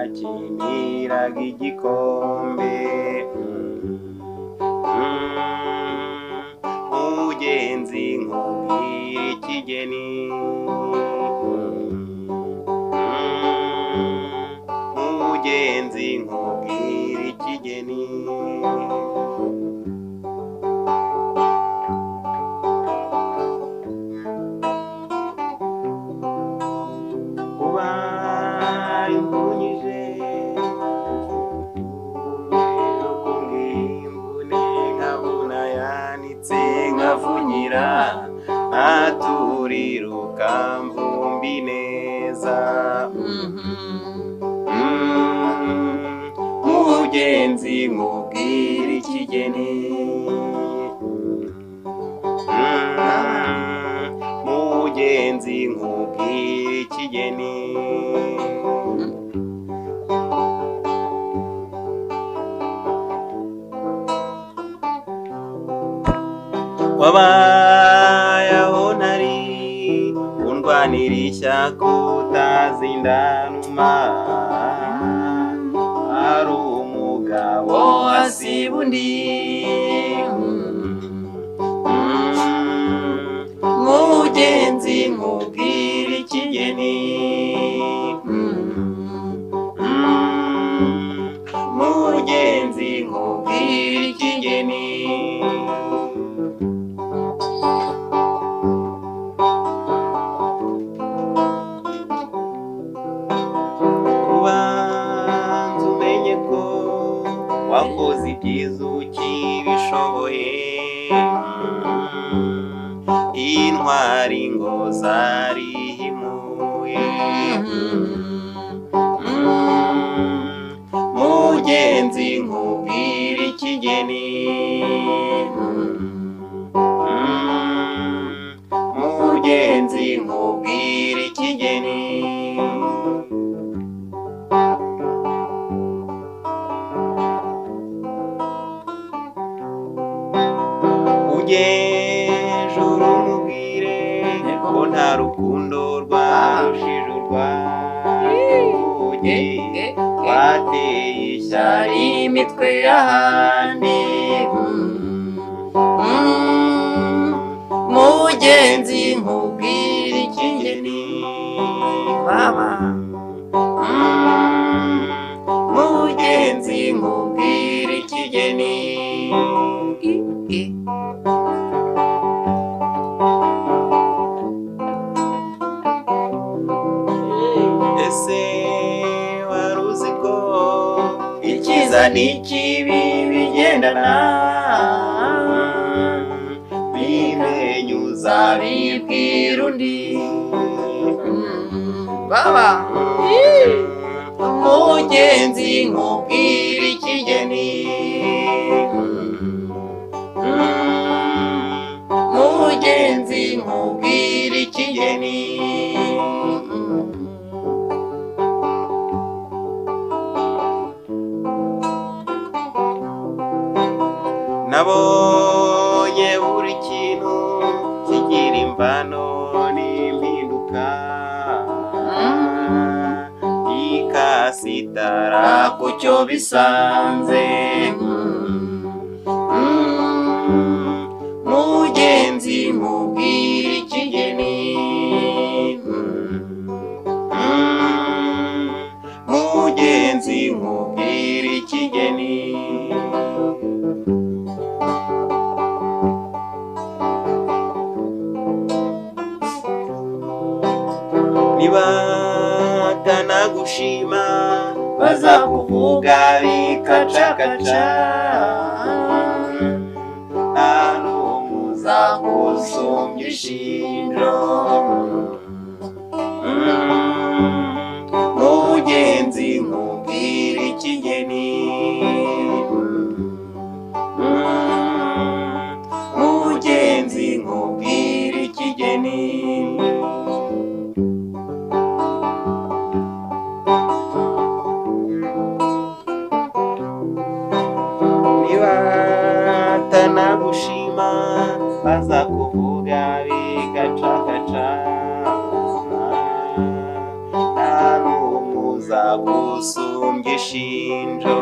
twakiniraga igikombe. Mugenzi nkubwira ikigeni, mugenzi nkubwira ikigeni. Ubaye umbunyije imbune nkabona yanitse nkavunyira, naturiruka mvumbi neza. Mugenzi nkubwira ikigeni, mugenzi nkubwira ikigeni. Wabaye aho nari undwanira ishyaka utazindanuma, ari umugabo asiba undi. Mugenzi nkubwira ikigeni, mugenzi nkubwira ikigeni. Ubanza umenye ko wakoze ibyiza ukibishoboye, intwari ngo zarihimuye. Mugenzi nkubwira ikigeni, mugenzi nkubwira ikigeni. Ujejuru umubwire ko nta rukundo rwarushije urwaruye, wateye ishyari imitwe y'ahandi. Mugenzi nkubwira ikigeni, mugenzi nkubwira ikigeni. Ese wari uzi ko icyiza n'ikibi bigendana, bimenyuza bibwira undi. Mugenzi nkubwira ikigeni, mugenzi nkubwira ikigeni. Nabonye buri kintu kigira imvano n'impinduka, ikasitara ku cyo bisanze. Mugenzi nkubwira ikigeni, mugenzi nkubwira ikigeni. Nibatanagushima bazakuvuga bikacakaca, nta n'umwe uzagusumbya ishinjo. Mugenzi nkubwira ikigeni, mugenzi nkubwira ikigeni. Nibatanagushima bazakuvuga bigacakaca, nta n'umwe uzagusumbya usumbye shinjo.